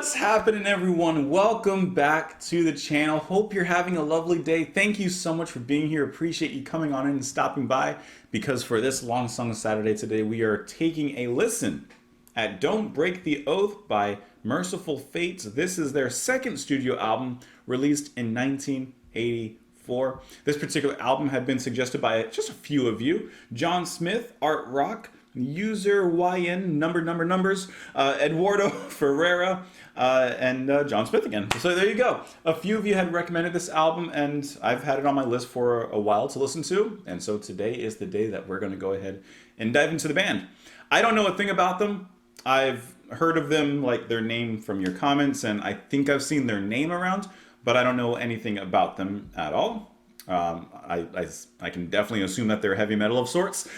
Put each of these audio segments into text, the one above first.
What's happening, everyone? Welcome back to the channel. Hope you're having a lovely day. Thank you so much for being here. Appreciate you coming on in and stopping by, because for this Long Song Saturday today, we are taking a listen at Don't Break the Oath by Mercyful Fates. This is their second studio album, released in 1984. This particular album had been suggested by just a few of you: John Smith, Art Rock, User YN numbers, Eduardo Ferreira, and John Smith again. So there you go. A few of you had recommended this album, and I've had it on my list for a while to listen to. And so today is the day that we're going to go ahead and dive into the band. I don't know a thing about them. I've heard of them, like their name from your comments, and I think I've seen their name around, but I don't know anything about them at all. I can definitely assume that they're heavy metal of sorts,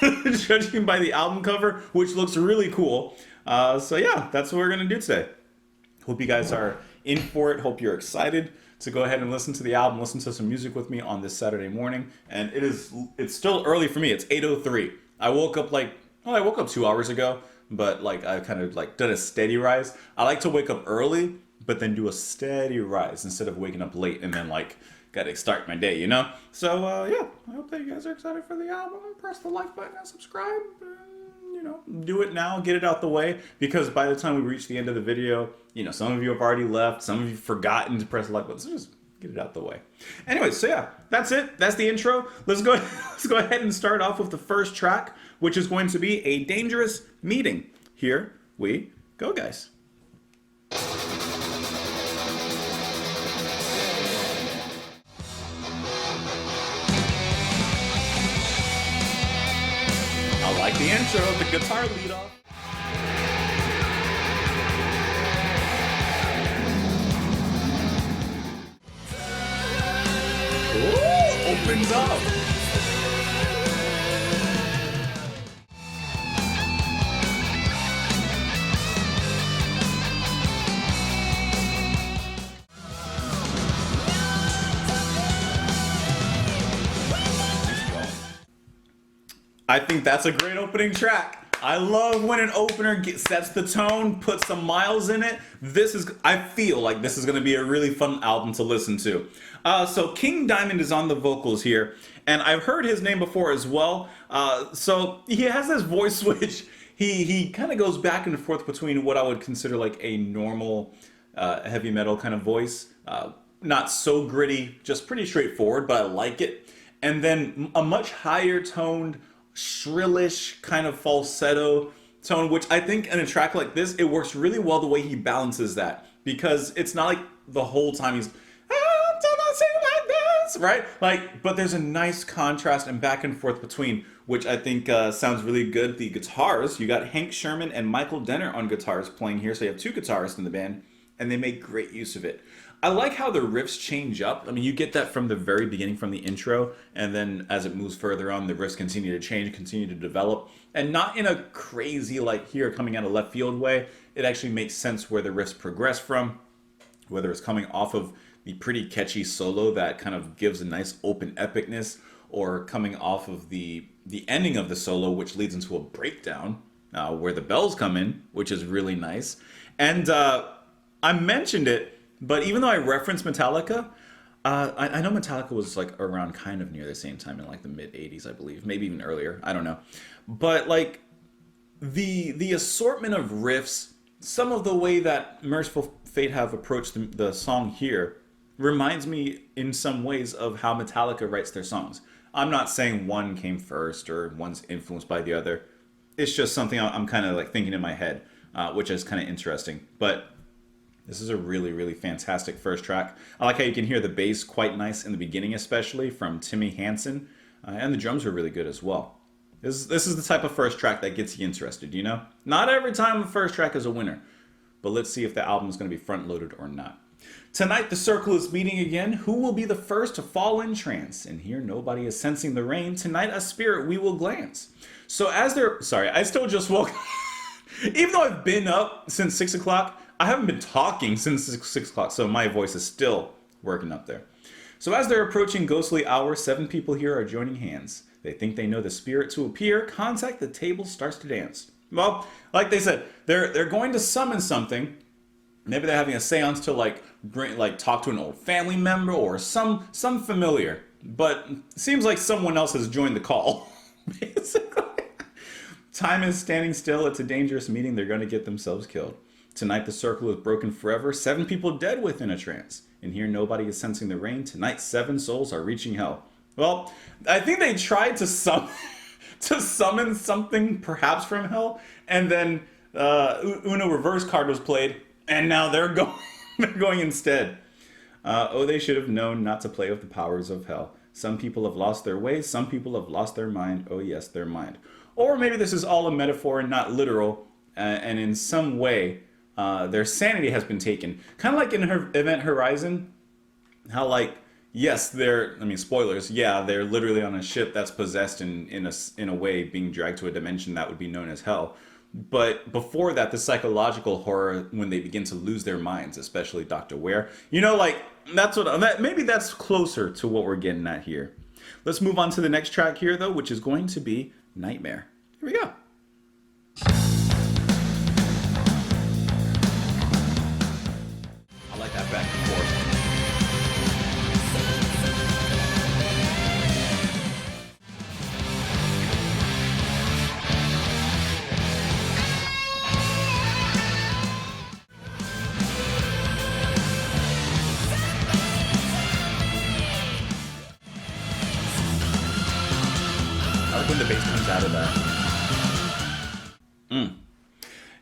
judging by the album cover, which looks really cool. So yeah, that's what we're going to do today. Hope you guys are in for it. Hope you're excited to go ahead and listen to the album, listen to some music with me on this Saturday morning. And it's still early for me. It's 8:03. I woke up I woke up 2 hours ago, but I kind of did a steady rise. I like to wake up early, but then do a steady rise instead of waking up late and then gotta start my day, you know? So, yeah, I hope that you guys are excited for the album. Press the like button and subscribe. And, do it now, get it out the way, because by the time we reach the end of the video, some of you have already left, some of you have forgotten to press the like button, so just get it out the way. Anyway, so yeah, that's it. That's the intro. Let's go ahead and start off with the first track, which is going to be A Dangerous Meeting. Here we go, guys. I like the intro, the guitar lead off. Ooh, opens up. I think that's a great opening track. I love when an opener sets the tone, puts some miles in it. I feel like this is going to be a really fun album to listen to. So King Diamond is on the vocals here, and I've heard his name before as well. So he has this voice switch. He kind of goes back and forth between what I would consider like a normal heavy metal kind of voice. Not so gritty, just pretty straightforward, but I like it. And then a much higher toned, shrillish kind of falsetto tone, which I think in a track like this, it works really well the way he balances that, because it's not like the whole time he's like this, right? But there's a nice contrast and back and forth between, which I think sounds really good. The guitars, you got Hank Sherman and Michael Denner on guitars playing here, so you have two guitarists in the band, and they make great use of it. I like how the riffs change up. I mean, you get that from the very beginning, from the intro, and then as it moves further on, the riffs continue to change, continue to develop, and not in a crazy, here coming out of left field way. It actually makes sense where the riffs progress from, whether it's coming off of the pretty catchy solo that kind of gives a nice open epicness, or coming off of the ending of the solo, which leads into a breakdown, where the bells come in, which is really nice. And I mentioned it, but even though I referenced Metallica, I know Metallica was around kind of near the same time in the mid 80s, I believe, maybe even earlier. I don't know. But the assortment of riffs, some of the way that Mercyful Fate have approached the song here reminds me in some ways of how Metallica writes their songs. I'm not saying one came first or one's influenced by the other. It's just something I'm kind of thinking in my head, which is kind of interesting. But this is a really, really fantastic first track. I like how you can hear the bass quite nice in the beginning, especially from Timmy Hansen, and the drums are really good as well. This is the type of first track that gets you interested, Not every time a first track is a winner, but let's see if the album is going to be front-loaded or not. Tonight, the circle is meeting again. Who will be the first to fall in trance? And here nobody is sensing the rain. Tonight, a spirit we will glance. So I still just woke even though I've been up since 6 o'clock, I haven't been talking since 6 o'clock, so my voice is still working up there. So as they're approaching ghostly hour, 7 people here are joining hands. They think they know the spirit to appear. Contact the table starts to dance. Well, like they said, they're going to summon something, Maybe they're having a seance to like bring like talk to an old family member or some familiar. But it seems like someone else has joined the call. Basically. Time is standing still. It's a dangerous meeting. They're going to get themselves killed. Tonight the circle is broken forever. 7 people dead within a trance. And here nobody is sensing the rain. Tonight 7 souls are reaching hell. Well, I think they tried to to summon something perhaps from hell, and then Uno reverse card was played, and now they're going they're going instead. Oh, they should have known not to play with the powers of hell. Some people have lost their ways. Some people have lost their mind. Oh yes, their mind. Or maybe this is all a metaphor and not literal, and in some way, their sanity has been taken. Kind of like in her Event Horizon, how like, yes, they're, I mean, spoilers, yeah, they're literally on a ship that's possessed in a way, being dragged to a dimension that would be known as hell. But before that, the psychological horror when they begin to lose their minds, especially Dr. Ware. You know, like, maybe that's closer to what we're getting at here. Let's move on to the next track here, though, which is going to be Nightmare. Here we go. I like that back and forth. I like when the bass comes out of that.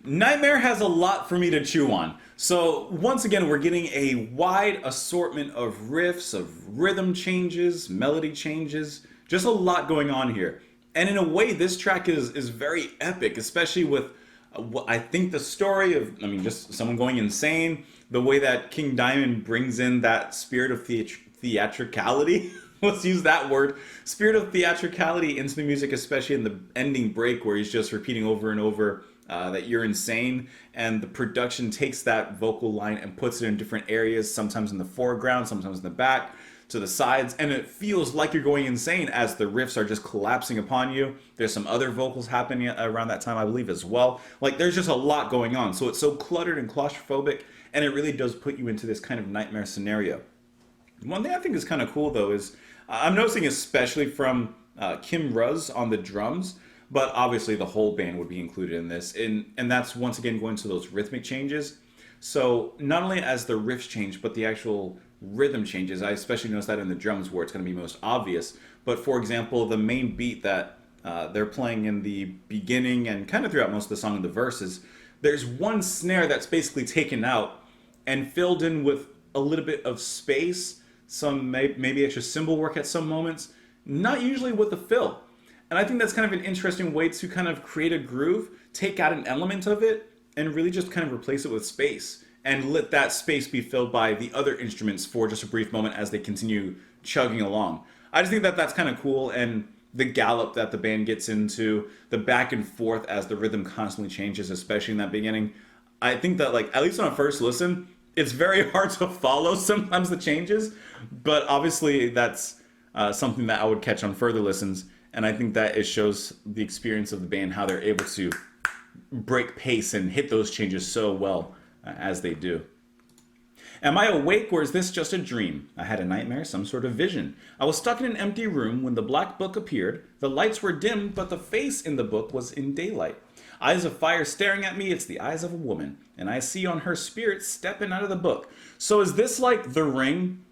Nightmare has a lot for me to chew on. So once again, we're getting a wide assortment of riffs, of rhythm changes, melody changes, just a lot going on here. And in a way, this track is very epic, especially with what I think the story of, I mean, just someone going insane, the way that King Diamond brings in that spirit of theatricality. Let's use that word. Spirit of theatricality into the music, especially in the ending break where he's just repeating over and over that you're insane, and the production takes that vocal line and puts it in different areas, sometimes in the foreground, sometimes in the back, to the sides, and it feels like you're going insane as the riffs are just collapsing upon you. There's some other vocals happening around that time, I believe, as well. Like, there's just a lot going on, so it's so cluttered and claustrophobic, and it really does put you into this kind of nightmare scenario. One thing I think is kind of cool, though, is I'm noticing, especially from Kim Ruz on the drums, but obviously the whole band would be included in this. And that's once again going to those rhythmic changes. So not only as the riffs change, but the actual rhythm changes. I especially noticed that in the drums where it's going to be most obvious. But for example, the main beat that they're playing in the beginning and kind of throughout most of the song in the verses, there's one snare that's basically taken out and filled in with a little bit of space, some maybe extra cymbal work at some moments, not usually with the fill. And I think that's kind of an interesting way to kind of create a groove, take out an element of it, and really just kind of replace it with space. And let that space be filled by the other instruments for just a brief moment as they continue chugging along. I just think that that's kind of cool, and the gallop that the band gets into, the back and forth as the rhythm constantly changes, especially in that beginning. I think that, like, at least on a first listen, it's very hard to follow sometimes the changes, but obviously that's something that I would catch on further listens. And I think that it shows the experience of the band, how they're able to break pace and hit those changes so well as they do. Am I awake, or is this just a dream? I had a nightmare, some sort of vision. I was stuck in an empty room when the black book appeared. The lights were dim, but the face in the book was in daylight. Eyes of fire staring at me, it's the eyes of a woman. And I see on her spirit stepping out of the book. So is this like The Ring?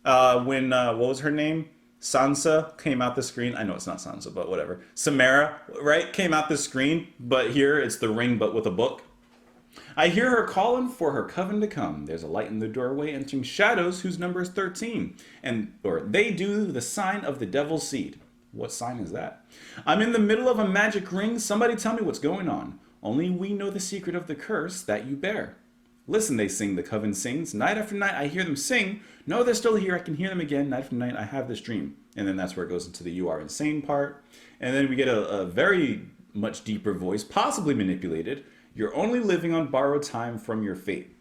When, what was her name? Sansa came out the screen. I know it's not Sansa, but whatever. Samara, right? Came out the screen, but here it's The Ring, but with a book. I hear her calling for her coven to come. There's a light in the doorway entering shadows whose number is 13. Or they do the sign of the devil's seed. What sign is that? I'm in the middle of a magic ring. Somebody tell me what's going on. Only we know the secret of the curse that you bear. Listen, they sing, the coven sings. Night after night, I hear them sing. No, they're still here. I can hear them again. Night after night, I have this dream. And then that's where it goes into the you are insane part. And then we get a very much deeper voice, possibly manipulated. You're only living on borrowed time from your fate.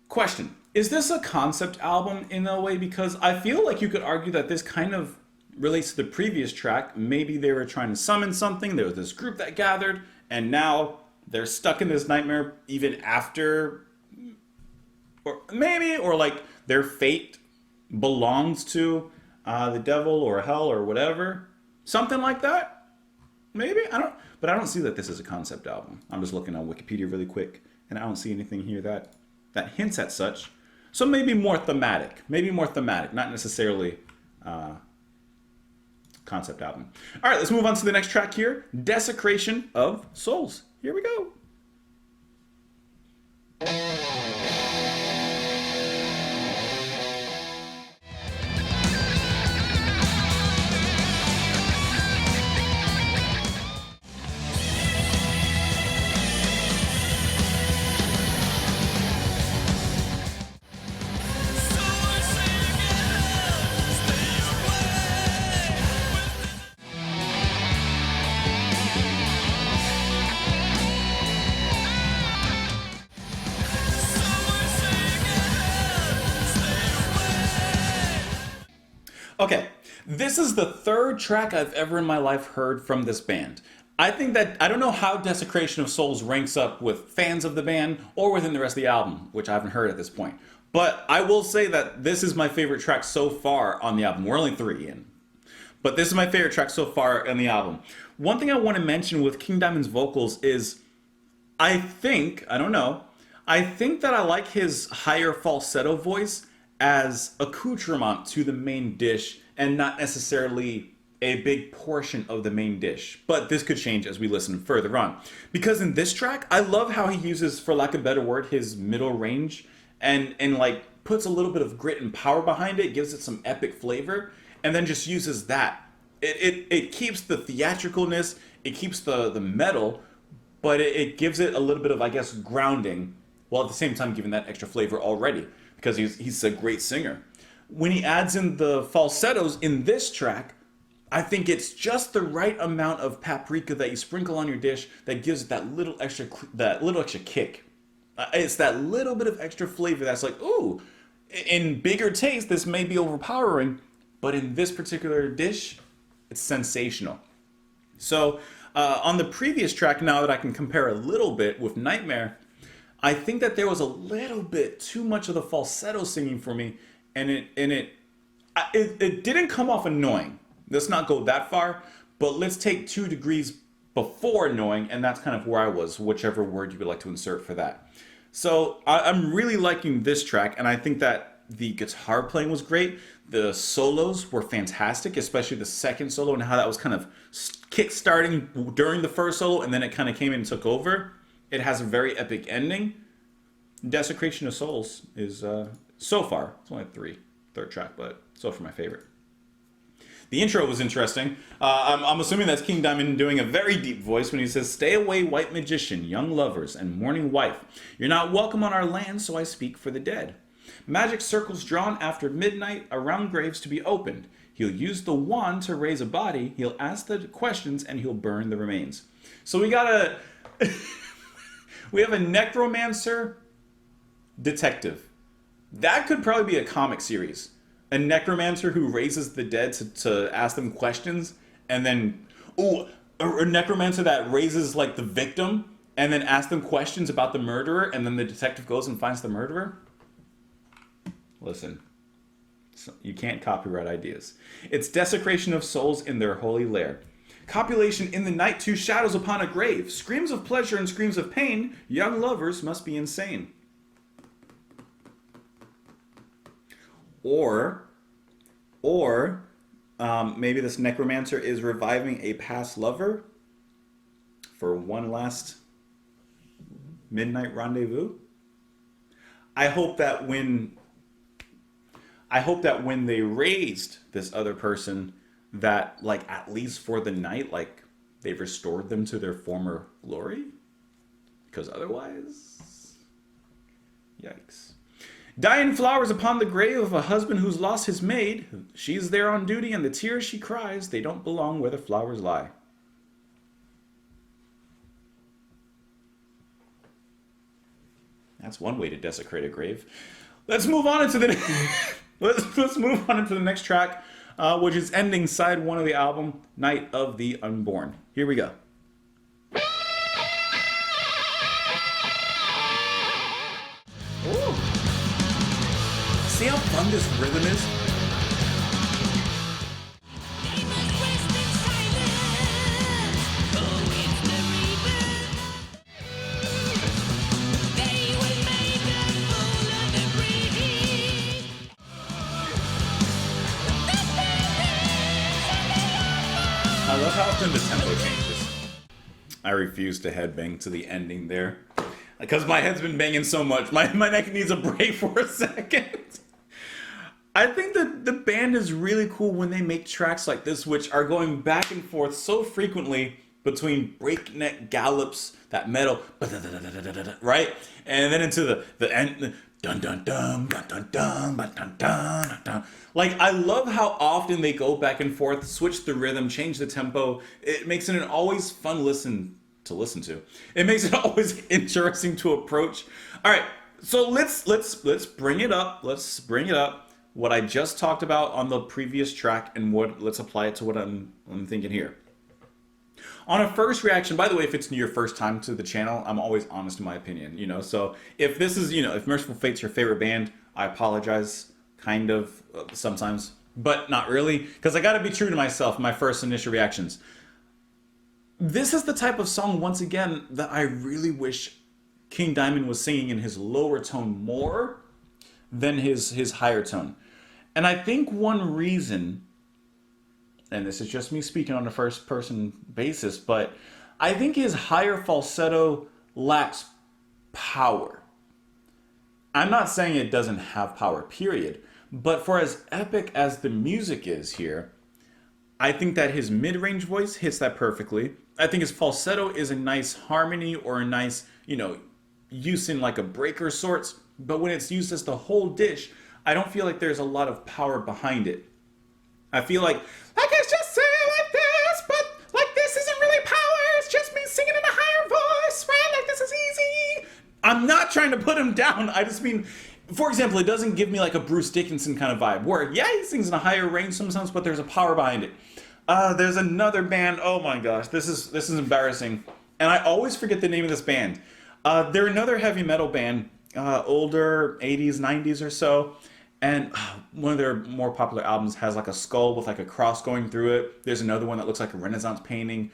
Question. Is this a concept album in a way? Because I feel like you could argue that this kind of relates to the previous track. Maybe they were trying to summon something. There was this group that gathered. And now they're stuck in this nightmare even after, or maybe, or like their fate belongs to the devil or hell or whatever. Something like that. Maybe. But I don't see that this is a concept album. I'm just looking on Wikipedia really quick, and I don't see anything here that hints at such. So maybe more thematic. Not necessarily concept album. All right, let's move on to the next track here. Desecration of Souls. Here we go. Okay, this is the third track I've ever in my life heard from this band. I think that, I don't know how Desecration of Souls ranks up with fans of the band or within the rest of the album, which I haven't heard at this point. But I will say that this is my favorite track so far on the album. We're only 3 in. But this is my favorite track so far on the album. One thing I want to mention with King Diamond's vocals is, I think that I like his higher falsetto voice as accoutrement to the main dish and not necessarily a big portion of the main dish. But this could change as we listen further on. Because in this track, I love how he uses, for lack of a better word, his middle range and like puts a little bit of grit and power behind it, gives it some epic flavor, and then just uses that. It keeps the theatricalness, it keeps the metal, but it gives it a little bit of, I guess, grounding, while at the same time giving that extra flavor already. Because he's a great singer. When he adds in the falsettos in this track, I think it's just the right amount of paprika that you sprinkle on your dish that gives it that little extra kick. It's that little bit of extra flavor that's like, ooh, in bigger taste, this may be overpowering, but in this particular dish, it's sensational. So on the previous track, now that I can compare a little bit with Nightmare, I think that there was a little bit too much of the falsetto singing for me, and it didn't come off annoying. Let's not go that far, but let's take 2 degrees before annoying, and that's kind of where I was, whichever word you would like to insert for that. So I'm really liking this track, and I think that the guitar playing was great. The solos were fantastic, especially the second solo and how that was kind of kick-starting during the first solo, and then it kind of came in and took over. It has a very epic ending. Desecration of Souls is, so far, it's only third track, but so far my favorite. The intro was interesting. I'm assuming that's King Diamond doing a very deep voice when he says, "Stay away, white magician, young lovers, and mourning wife. You're not welcome on our land, so I speak for the dead. Magic circles drawn after midnight around graves to be opened. He'll use the wand to raise a body. He'll ask the questions, and he'll burn the remains." So we got a... we have a necromancer detective. That could probably be a comic series. A necromancer who raises the dead to ask them questions, and then, a necromancer that raises like the victim and then asks them questions about the murderer, and then the detective goes and finds the murderer. Listen, you can't copyright ideas. It's Desecration of Souls in their holy lair. Copulation in the night, 2 shadows upon a grave. Screams of pleasure and screams of pain. Young lovers must be insane. Or maybe this necromancer is reviving a past lover for one last midnight rendezvous. I hope that when they raised this other person, that like at least for the night, like they've restored them to their former glory, because otherwise, yikes. Dying flowers upon the grave of a husband who's lost his maid. She's there on duty, and the tears she cries, they don't belong where the flowers lie. That's one way to desecrate a grave. Let's move on into the let's move on into the next track, which is ending side 1 of the album, Night of the Unborn. Here we go. See how fun this rhythm is? I love how often the tempo changes. I refuse to headbang to the ending there. Because my head's been banging so much. My neck needs a break for a second. I think that the band is really cool when they make tracks like this, which are going back and forth so frequently between breakneck gallops, that metal, right? And then into the end, dun dun dun, dun dun dun, dun dun dun dun. Like, I love how often they go back and forth, switch the rhythm, change the tempo. It makes it an always fun listen to. It makes it always interesting to approach. All right, so let's bring it up. Let's bring it up. What I just talked about on the previous track, and let's apply it to what I'm thinking here. On a first reaction, by the way, if it's your first time to the channel, I'm always honest in my opinion, you know. So if this is, you know, if Mercyful Fate's your favorite band, I apologize, kind of, sometimes, but not really, because I got to be true to myself. My first initial reactions. This is the type of song, once again, that I really wish King Diamond was singing in his lower tone more than his higher tone. And I think one reason, and this is just me speaking on a first person basis, but I think his higher falsetto lacks power. I'm not saying it doesn't have power, period, but for as epic as the music is here, I think that his mid-range voice hits that perfectly. I think his falsetto is a nice harmony or a nice, you know, use in like a breaker sorts, but when it's used as the whole dish, I don't feel like there's a lot of power behind it. I feel like I can just say it like this, but like this isn't really power, it's just me singing in a higher voice, right? Like this is easy. I'm not trying to put him down, I just mean, for example, it doesn't give me like a Bruce Dickinson kind of vibe, where yeah, he sings in a higher range sometimes, but there's a power behind it. There's another band, oh my gosh, this is embarrassing. And I always forget the name of this band. They're another heavy metal band, older, 80s, 90s or so. And one of their more popular albums has like a skull with like a cross going through it. There's another one that looks like a Renaissance painting.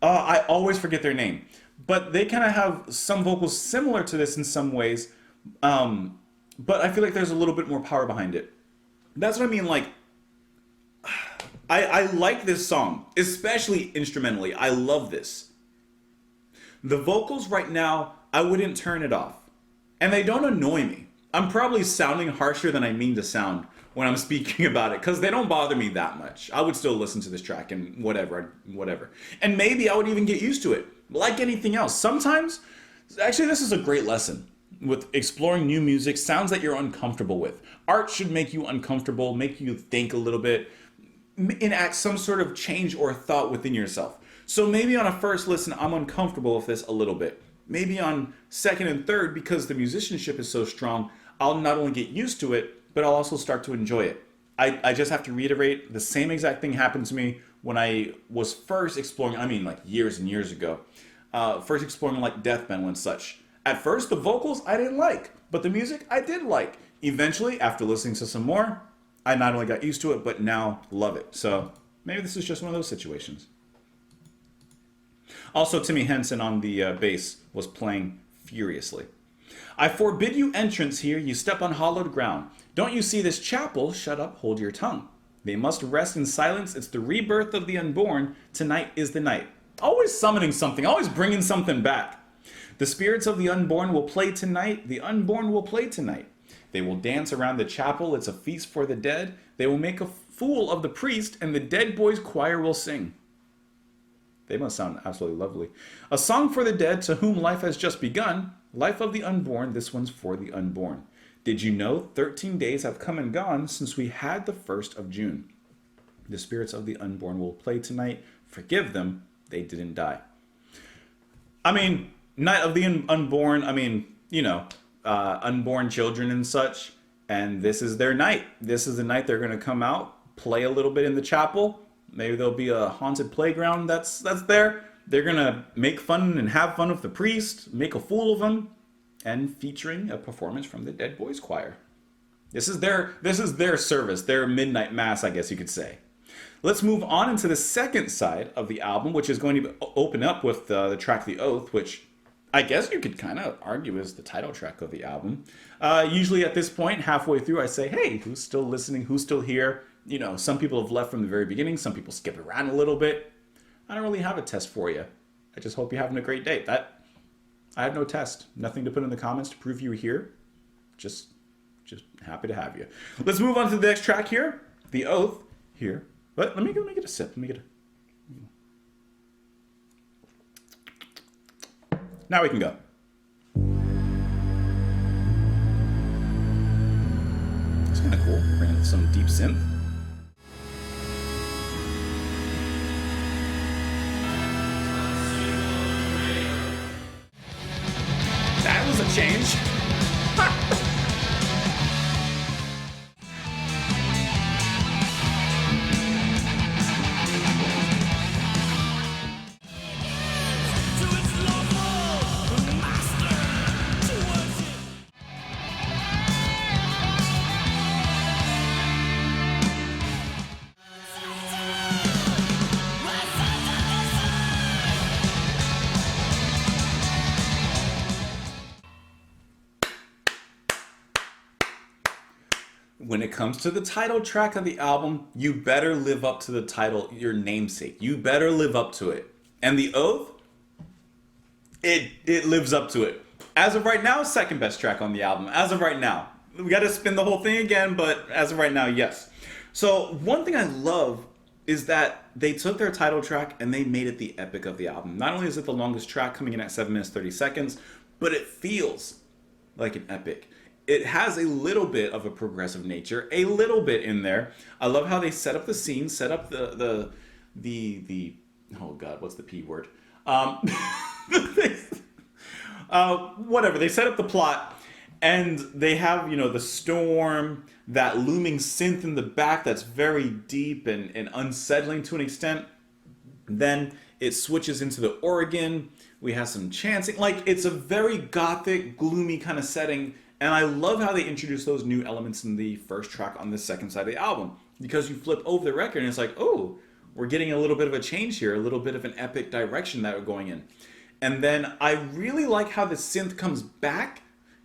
I always forget their name. But they kind of have some vocals similar to this in some ways. But I feel like there's a little bit more power behind it. That's what I mean, like, I like this song, especially instrumentally. I love this. The vocals right now, I wouldn't turn it off. And they don't annoy me. I'm probably sounding harsher than I mean to sound when I'm speaking about it, because they don't bother me that much. I would still listen to this track and whatever. And maybe I would even get used to it, like anything else. Sometimes, actually this is a great lesson with exploring new music, sounds that you're uncomfortable with. Art should make you uncomfortable, make you think a little bit, enact some sort of change or thought within yourself. So maybe on a first listen, I'm uncomfortable with this a little bit. Maybe on second and third, because the musicianship is so strong, I'll not only get used to it, but I'll also start to enjoy it. I just have to reiterate, the same exact thing happened to me when I was first exploring, I mean like years and years ago, first exploring like death metal and such. At first, the vocals I didn't like, but the music I did like. Eventually, after listening to some more, I not only got used to it, but now love it. So maybe this is just one of those situations. Also, Timmy Henson on the bass was playing furiously. I forbid you entrance here, you step on hollowed ground. Don't you see this chapel? Shut up, hold your tongue. They must rest in silence, it's the rebirth of the unborn. Tonight is the night. Always summoning something, always bringing something back. The spirits of the unborn will play tonight, the unborn will play tonight. They will dance around the chapel, it's a feast for the dead. They will make a fool of the priest, and the dead boys' choir will sing. They must sound absolutely lovely. A song for the dead to whom life has just begun. Life of the unborn, this one's for the unborn. Did you know 13 days have come and gone since we had the 1st of June? The spirits of the unborn will play tonight. Forgive them, they didn't die. I mean, night of the unborn, I mean, you know, unborn children and such. And this is their night. This is the night they're going to come out, play a little bit in the chapel. Maybe there'll be a haunted playground that's there. They're going to make fun and have fun with the priest, make a fool of him, and featuring a performance from the Dead Boys Choir. This is their service, their midnight mass, I guess you could say. Let's move on into the second side of the album, which is going to open up with the track "The Oath," which I guess you could kind of argue is the title track of the album. Usually at this point, halfway through, I say, "Hey, who's still listening? Who's still here?" You know, some people have left from the very beginning. Some people skip around a little bit. I don't really have a test for you. I just hope you're having a great day. I have no test. Nothing to put in the comments to prove you were here. Just happy to have you. Let's move on to the next track here. "The Oath" here. But let me get a sip. Now we can go. It's kind of cool. Bringing some deep synth. That was a change. When it comes to the title track of the album, you better live up to the title, your namesake. You better live up to it. And "The Oath," it lives up to it. As of right now, second best track on the album. As of right now. We got to spin the whole thing again, but as of right now, yes. So one thing I love is that they took their title track and they made it the epic of the album. Not only is it the longest track, coming in at 7 minutes 30 seconds, but it feels like an epic. It has a little bit of a progressive nature, a little bit in there. I love how they set up the scene, set up the oh god, what's the P word? Whatever. They set up the plot, and they have, you know, the storm, that looming synth in the back that's very deep and unsettling to an extent. Then it switches into the organ. We have some chanting. Like, it's a very gothic, gloomy kind of setting. And I love how they introduce those new elements in the first track on the second side of the album. Because you flip over the record and it's like, oh, we're getting a little bit of a change here, a little bit of an epic direction that we're going in. And then I really like how the synth comes back,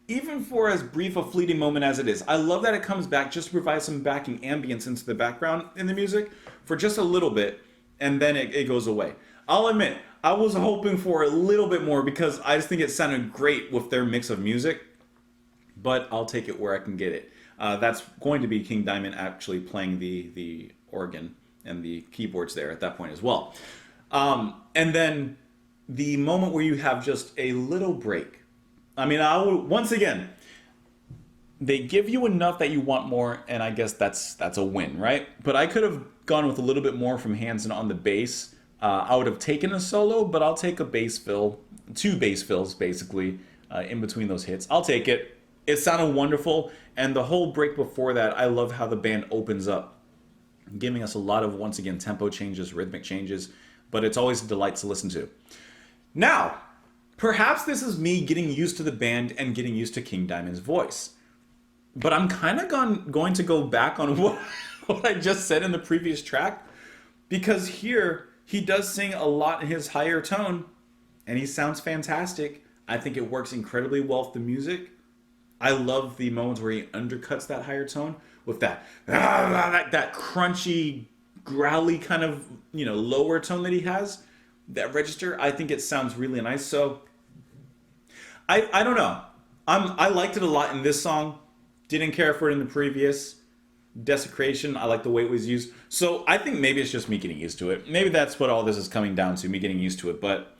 even for as brief a fleeting moment as it is. I love that it comes back just to provide some backing ambience into the background in the music for just a little bit, and then it goes away. I'll admit, I was hoping for a little bit more because I just think it sounded great with their mix of music. But I'll take it where I can get it. That's going to be King Diamond actually playing the organ and the keyboards there at that point as well. And then the moment where you have just a little break. I mean, once again, they give you enough that you want more, and I guess that's a win, right? But I could have gone with a little bit more from Hanson on the bass. I would have taken a solo, but I'll take a bass fill, 2 bass fills basically, in between those hits. I'll take it. It sounded wonderful, and the whole break before that, I love how the band opens up, giving us a lot of, once again, tempo changes, rhythmic changes, but it's always a delight to listen to. Now, perhaps this is me getting used to the band and getting used to King Diamond's voice, but I'm kind of going to go back on what I just said in the previous track, because here, he does sing a lot in his higher tone, and he sounds fantastic. I think it works incredibly well with the music. I love the moments where he undercuts that higher tone with that crunchy, growly kind of, you know, lower tone that he has, that register. I think it sounds really nice. So I don't know. I liked it a lot in this song. Didn't care for it in the previous. Desecration, I like the way it was used. So I think maybe it's just me getting used to it. Maybe that's what all this is coming down to, me getting used to it. But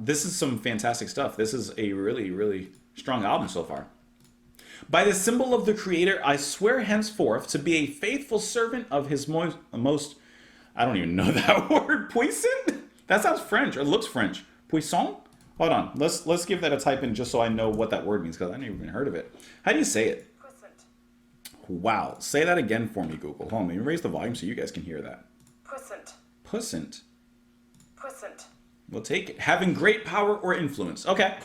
this is some fantastic stuff. This is a really, really strong album so far. By the symbol of the Creator, I swear henceforth to be a faithful servant of his most I don't even know that word, puissant? That sounds French, or looks French. Puissant? Hold on, let's give that a type in just so I know what that word means, because I never even heard of it. How do you say it? Puissant. Wow, say that again for me, Google. Hold on, let me raise the volume so you guys can hear that. Puissant. Puissant. Puissant. We'll take it. Having great power or influence. Okay.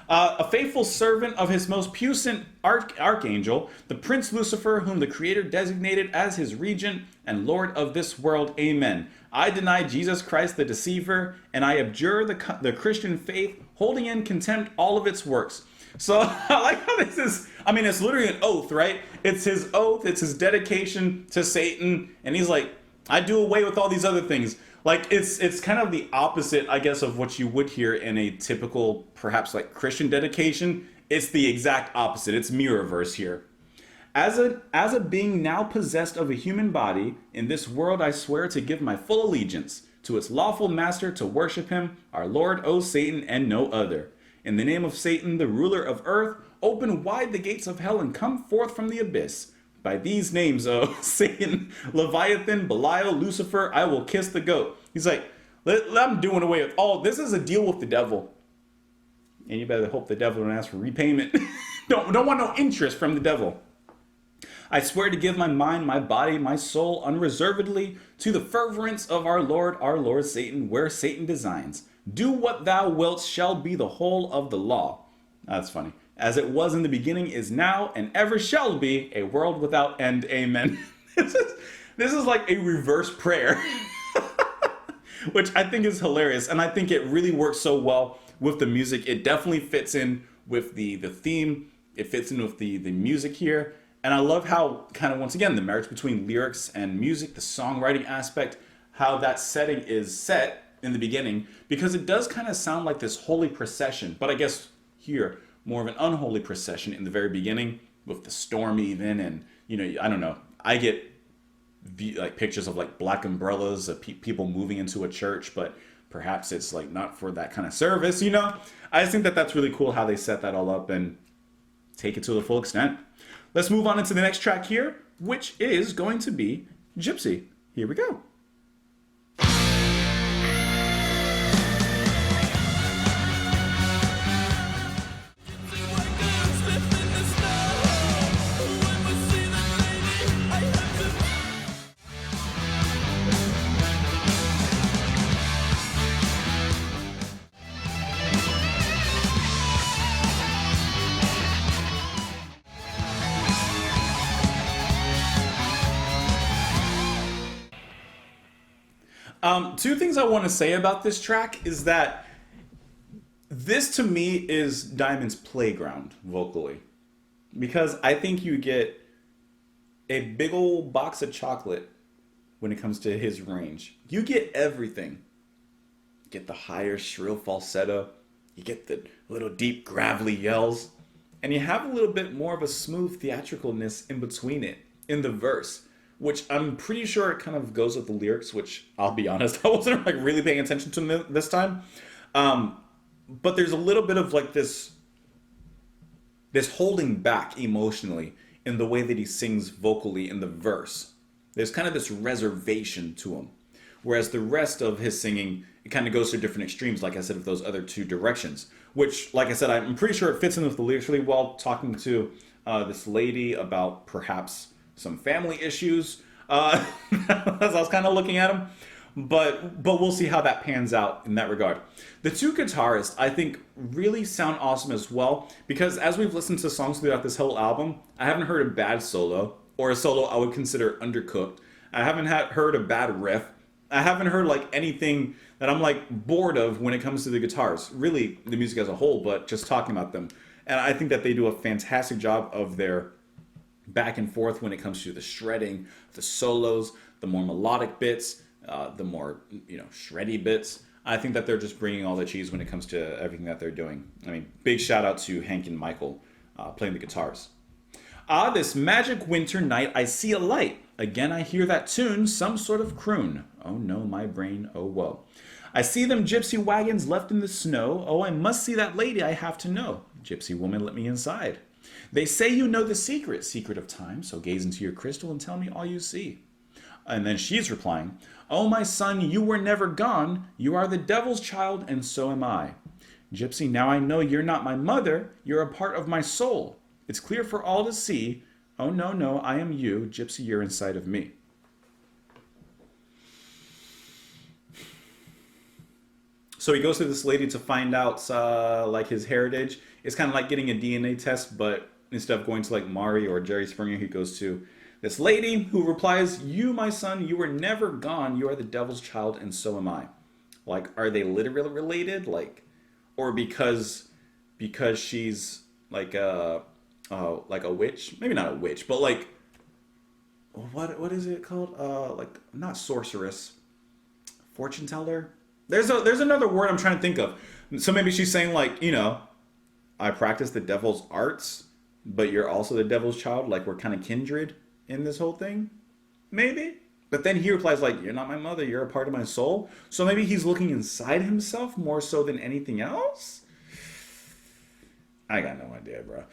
A faithful servant of his most puissant archangel, the Prince Lucifer, whom the Creator designated as his regent and Lord of this world. Amen. I deny Jesus Christ the deceiver, and I abjure the Christian faith, holding in contempt all of its works. So I like how this is, I mean, it's literally an oath, right? It's his oath, it's his dedication to Satan, and he's like, I do away with all these other things. Like, it's kind of the opposite, I guess, of what you would hear in a typical, perhaps like Christian dedication. It's the exact opposite. It's mirrorverse here. As a being now possessed of a human body, in this world I swear to give my full allegiance to its lawful master, to worship him, our Lord, O Satan, and no other. In the name of Satan, the ruler of earth, open wide the gates of hell and come forth from the abyss. By these names, O Satan, Leviathan, Belial, Lucifer, I will kiss the goat. He's like, I'm doing away with all. This is a deal with the devil. And you better hope the devil don't ask for repayment. don't want no interest from the devil. I swear to give my mind, my body, my soul unreservedly to the furtherance of our Lord Satan, where Satan designs. Do what thou wilt shall be the whole of the law. That's funny. As it was in the beginning, is now, and ever shall be, a world without end. Amen. This is like a reverse prayer, which I think is hilarious. And I think it really works so well with the music. It definitely fits in with the theme. It fits in with the music here. And I love how, kind of, once again, the marriage between lyrics and music, the songwriting aspect, how that setting is set in the beginning, because it does kind of sound like this holy procession. But I guess here, more of an unholy procession in the very beginning with the storm even, and I don't know, I get like pictures of like black umbrellas of people moving into a church, but perhaps it's like not for that kind of service. I just think that that's really cool how they set that all up and take it to the full extent. Let's move on into the next track here, which is going to be Gypsy. Here we go. Two things I want to say about this track is that this to me is Diamond's playground vocally, because I think you get a big old box of chocolate when it comes to his range. You get everything. You get the higher shrill falsetto, you get the little deep gravelly yells, and you have a little bit more of a smooth theatricalness in between it in the verse, which I'm pretty sure it kind of goes with the lyrics, which I'll be honest, I wasn't like really paying attention to this time. But there's a little bit of like this holding back emotionally in the way that he sings vocally in the verse. There's kind of this reservation to him. Whereas the rest of his singing, it kind of goes to different extremes, like I said, with those other two directions. Which, like I said, I'm pretty sure it fits in with the lyrics really well, talking to this lady about perhaps some family issues, as I was kind of looking at him, but we'll see how that pans out in that regard. The two guitarists, I think, really sound awesome as well, because as we've listened to songs throughout this whole album, I haven't heard a bad solo, or a solo I would consider undercooked. I haven't heard a bad riff. I haven't heard like anything that I'm like bored of when it comes to the guitars, really the music as a whole, but just talking about them. And I think that they do a fantastic job of their back and forth when it comes to the shredding, the solos, the more melodic bits, the more shreddy bits. I think that they're just bringing all the cheese when it comes to everything that they're doing. I mean, big shout out to Hank and Michael playing the guitars. This magic winter night I see a light. Again I hear that tune, some sort of croon. Oh no, my brain, oh woe. I see them gypsy wagons left in the snow. Oh, I must see that lady, I have to know. Gypsy woman, let me inside. They say you know the secret of time, so gaze into your crystal and tell me all you see. And then she's replying, oh my son, you were never gone. You are the devil's child, and so am I. Gypsy, now I know you're not my mother. You're a part of my soul. It's clear for all to see. Oh no, no, I am you. Gypsy, you're inside of me. So he goes to this lady to find out like his heritage. It's kind of like getting a DNA test, but instead of going to like Mari or Jerry Springer, he goes to this lady who replies, "You, my son, you were never gone. You are the devil's child, and so am I." Like, are they literally related? Or because she's like a witch? Maybe not a witch, but like what is it called? Like not sorceress, fortune teller. There's another word I'm trying to think of. So maybe she's saying like, I practice the devil's arts, but you're also the devil's child. Like we're kind of kindred in this whole thing, maybe. But then he replies like, "You're not my mother. You're a part of my soul." So maybe he's looking inside himself more so than anything else. I got no idea, bro.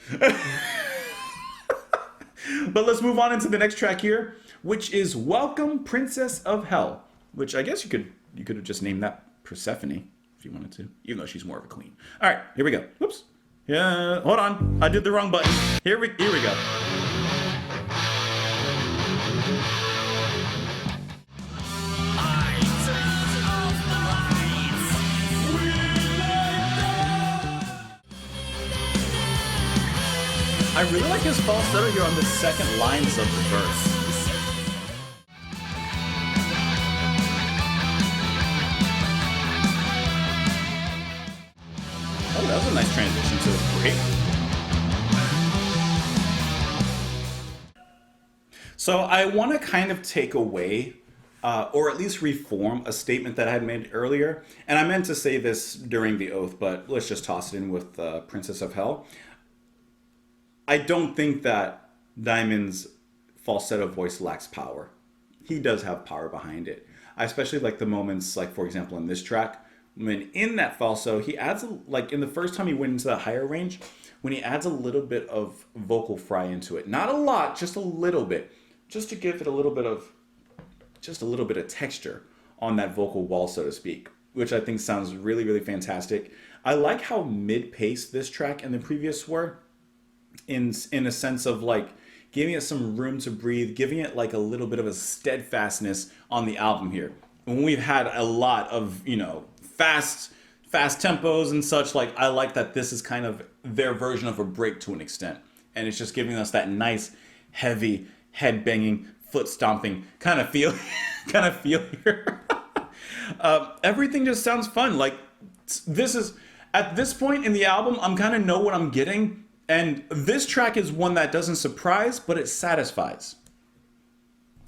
But let's move on into the next track here, which is "Welcome, Princess of Hell," which I guess you could have just named that Persephone if you wanted to, even though she's more of a queen. All right, here we go. Whoops. Yeah, hold on. I did the wrong button. Here we go. I really like his falsetto here on the second lines of the verse. Oh, that was a nice transition to the break. So I want to kind of take away, or at least reform, a statement that I had made earlier. And I meant to say this during the oath, but let's just toss it in with Princess of Hell. I don't think that Diamond's falsetto voice lacks power. He does have power behind it. I especially like the moments, like for example in this track, when in that falsetto, he adds, like in the first time he went into the higher range, when he adds a little bit of vocal fry into it. Not a lot, just a little bit. Just to give it a little bit of texture on that vocal wall, so to speak, which I think sounds really, really fantastic. I like how mid-pace this track and the previous were, in a sense of like giving it some room to breathe, giving it like a little bit of a steadfastness on the album here. When we've had a lot of, fast tempos and such, like I like that this is kind of their version of a break to an extent. And it's just giving us that nice, heavy, head banging, foot stomping kind of feel here. Everything just sounds fun. Like this is, at this point in the album, I'm kind of know what I'm getting. And this track is one that doesn't surprise, but it satisfies.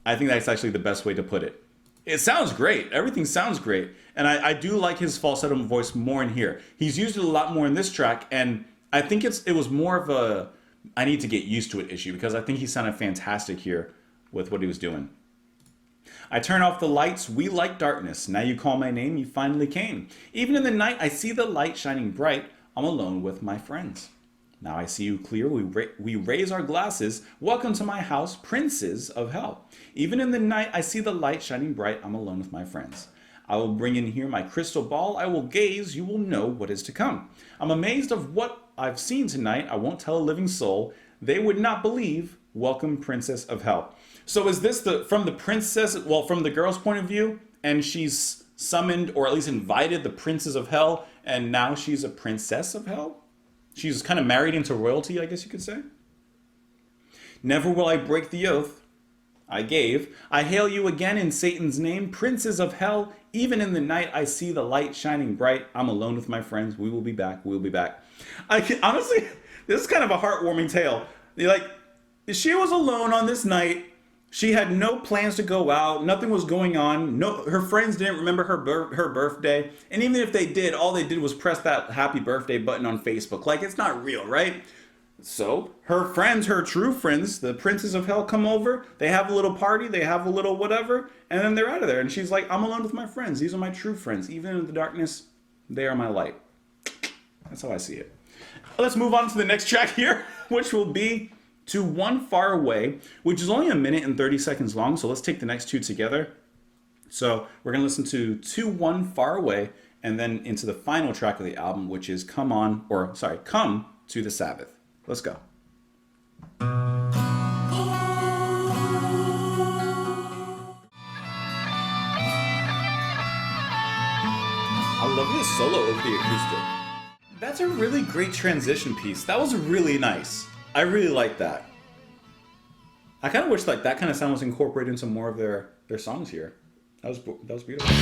I think that's actually the best way to put it. It sounds great. Everything sounds great. And I do like his falsetto voice more in here. He's used it a lot more in this track. And I think it was more of a, I need to get used to it issue, because I think he sounded fantastic here with what he was doing. I turn off the lights, we like darkness. Now you call my name, you finally came. Even in the night, I see the light shining bright. I'm alone with my friends. Now I see you clear, we raise our glasses. Welcome to my house, princes of hell. Even in the night, I see the light shining bright. I'm alone with my friends. I will bring in here my crystal ball. I will gaze, you will know what is to come. I'm amazed of what I've seen tonight. I won't tell a living soul. They would not believe. Welcome, princess of hell. So is this from the princess, well, from the girl's point of view, and she's summoned, or at least invited, the princes of hell, and now she's a princess of hell? She's kind of married into royalty, I guess you could say. Never will I break the oath I gave. I hail you again in Satan's name, princes of hell. Even in the night, I see the light shining bright. I'm alone with my friends. We will be back. We'll be back. Honestly, this is kind of a heartwarming tale. Like, she was alone on this night. She had no plans to go out. Nothing was going on. No, her friends didn't remember her birthday. And even if they did, all they did was press that happy birthday button on Facebook. Like, it's not real, right? So her friends, her true friends, the princes of hell, come over. They have a little party. They have a little whatever. And then they're out of there. And she's like, I'm alone with my friends. These are my true friends. Even in the darkness, they are my light. That's how I see it. Let's move on to the next track here, which will be To One Far Away, which is only 1 minute and 30 seconds long. So let's take the next two together. So we're going to listen to One Far Away, and then into the final track of the album, which is Come to the Sabbath. Let's go. I love a solo over the acoustic. That's a really great transition piece. That was really nice. I really like that. I kind of wish like that kind of sound was incorporated into more of their songs here. That was beautiful.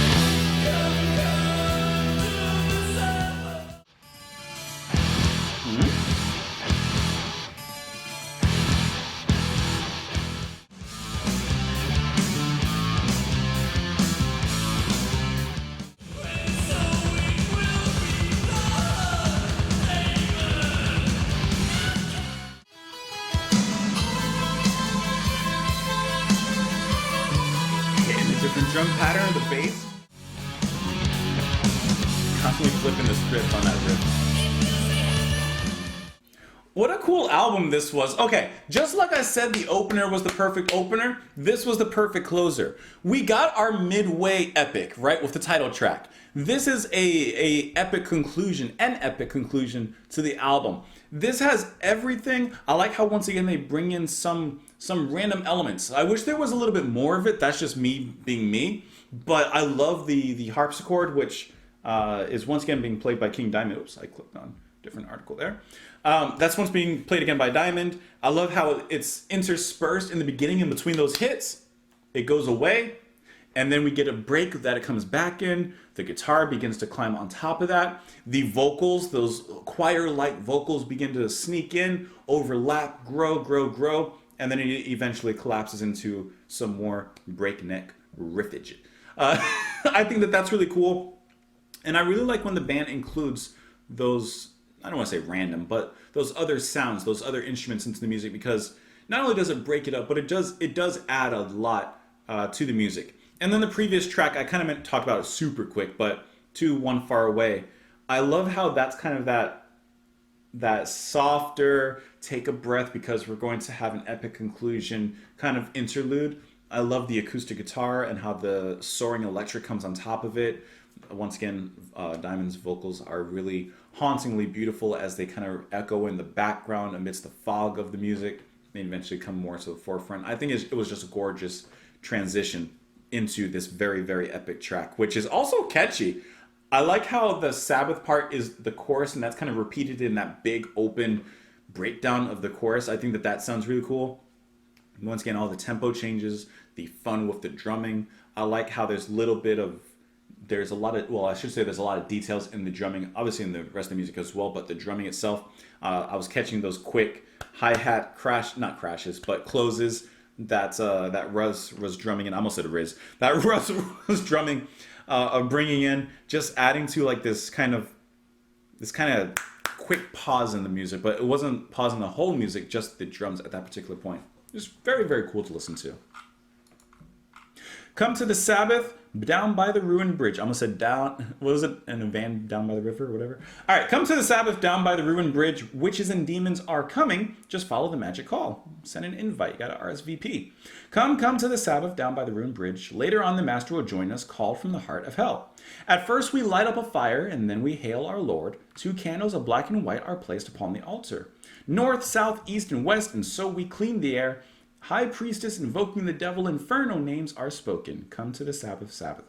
Different drum pattern, the bass. Constantly flipping the script on that riff. What a cool album this was. Okay, just like I said the opener was the perfect opener, this was the perfect closer. We got our midway epic, right, with the title track. This is an epic conclusion to the album. This has everything. I like how once again they bring in some random elements. I wish there was a little bit more of it. That's just me being me. But I love the harpsichord, which is once again being played by King Diamond. Oops, I clicked on a different article there. That's once being played again by Diamond. I love how it's interspersed in the beginning and between those hits. It goes away, and then we get a break that it comes back in. The guitar begins to climb on top of that. The vocals, those choir-like vocals begin to sneak in, overlap, grow, and then it eventually collapses into some more breakneck riffage. I think that that's really cool. And I really like when the band includes those, I don't want to say random, but those other sounds, those other instruments into the music, because not only does it break it up, but it does add a lot to the music. And then the previous track, I kind of meant to talk about it super quick, but To One Far Away. I love how that's kind of that softer, take a breath because we're going to have an epic conclusion kind of interlude. I love the acoustic guitar and how the soaring electric comes on top of it. Once again, Diamond's vocals are really hauntingly beautiful as they kind of echo in the background amidst the fog of the music. They eventually come more to the forefront. I think it was just a gorgeous transition into this very, very epic track, which is also catchy. I like how the Sabbath part is the chorus, and that's kind of repeated in that big open breakdown of the chorus. I think that sounds really cool. Once again, all the tempo changes, the fun with the drumming. I like how there's a lot of details in the drumming, obviously in the rest of the music as well, but the drumming itself, I was catching those quick hi-hat closes that Russ was drumming in. I almost said Riz. That Russ was drumming, bringing in, just adding to like this kind of quick pause in the music, but it wasn't pausing the whole music, just the drums at that particular point. It's very, very cool to listen to. Come to the Sabbath, down by the ruined bridge. I almost said down, what was it? In a van down by the river or whatever. All right, come to the Sabbath, down by the ruined bridge. Witches and demons are coming. Just follow the magic call. Send an invite. You got to RSVP. Come to the Sabbath, down by the ruined bridge. Later on, the Master will join us, called from the heart of hell. At first, we light up a fire, and then we hail our Lord. 2 candles of black and white are placed upon the altar. North, south, east, and west, and so we clean the air. High priestess invoking the devil, inferno names are spoken. Come to the Sabbath, Sabbath.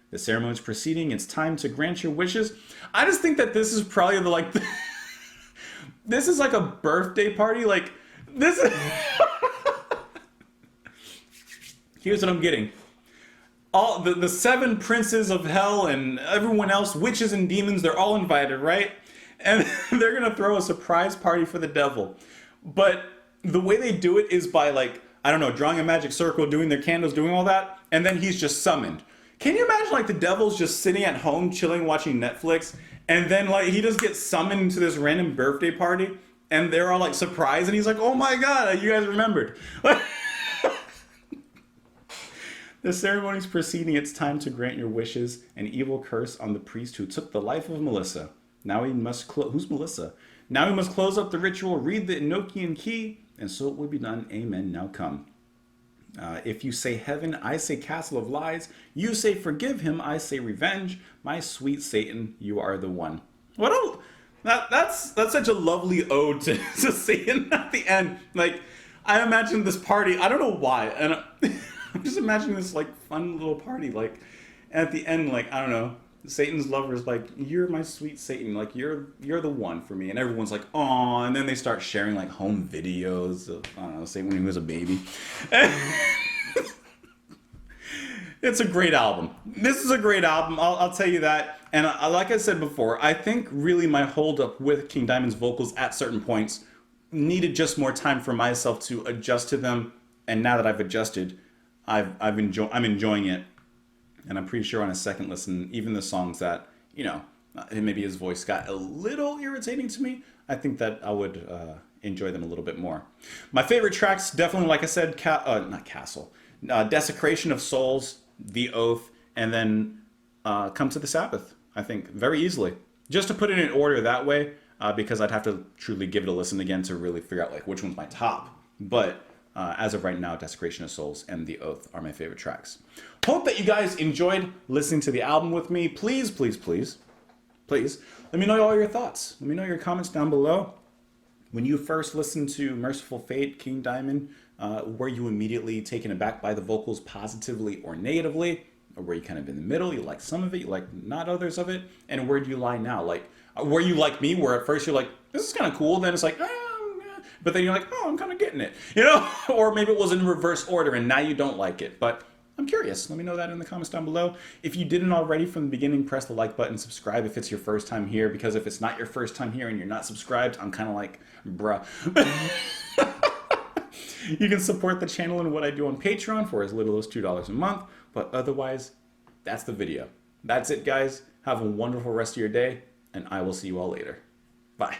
The ceremony's proceeding. It's time to grant your wishes. I just think that this is probably this is like a birthday party. Like this is here's what I'm getting. All the 7 princes of hell and everyone else, witches and demons, they're all invited, right? And they're gonna throw a surprise party for the devil. But the way they do it is by drawing a magic circle, doing their candles, doing all that, and then he's just summoned. Can you imagine the devil's just sitting at home chilling watching Netflix, and then he just gets summoned to this random birthday party, and they're all surprised, and he's like, oh my god, you guys remembered. The ceremony's proceeding. It's time to grant your wishes. An evil curse on the priest who took the life of Melissa. Now he must who's Melissa? Now we must close up the ritual, read the Enochian key, and so it will be done. Amen. Now come. If you say heaven, I say castle of lies. You say forgive him, I say revenge. My sweet Satan, you are the one. That's such a lovely ode to Satan at the end. I imagine this party. I don't know why, and I'm just imagining this fun little party. At the end, I don't know. Satan's lover's like, you're my sweet Satan, like you're the one for me, and everyone's like, oh, and then they start sharing like home videos of, I don't know, Satan when he was a baby. It's a great album. This is a great album. I'll tell you that. And like I said before, I think really my holdup with King Diamond's vocals at certain points needed just more time for myself to adjust to them. And now that I've adjusted, I'm enjoying it. And I'm pretty sure on a second listen, even the songs that, maybe his voice got a little irritating to me, I think that I would enjoy them a little bit more. My favorite tracks, definitely, like I said, not Castle, Desecration of Souls, The Oath, and then Come to the Sabbath, I think, very easily. Just to put it in order that way, because I'd have to truly give it a listen again to really figure out like which one's my top. But as of right now, Desecration of Souls and The Oath are my favorite tracks. Hope that you guys enjoyed listening to the album with me. Please, please, please, please, let me know all your thoughts. Let me know your comments down below. When you first listened to Mercyful Fate, King Diamond, were you immediately taken aback by the vocals positively or negatively? Or were you kind of in the middle? You like some of it, you like not others of it? And where do you lie now? Like, were you like me, where at first you're like, this is kind of cool, then it's like, but then you're like, oh, I'm kind of getting it, Or maybe it was in reverse order and now you don't like it. But I'm curious. Let me know that in the comments down below. If you didn't already from the beginning, press the like button, subscribe if it's your first time here, because if it's not your first time here and you're not subscribed, I'm kind of like, bruh. You can support the channel and what I do on Patreon for as little as $2 a month, but otherwise, that's the video. That's it, guys. Have a wonderful rest of your day, and I will see you all later. Bye.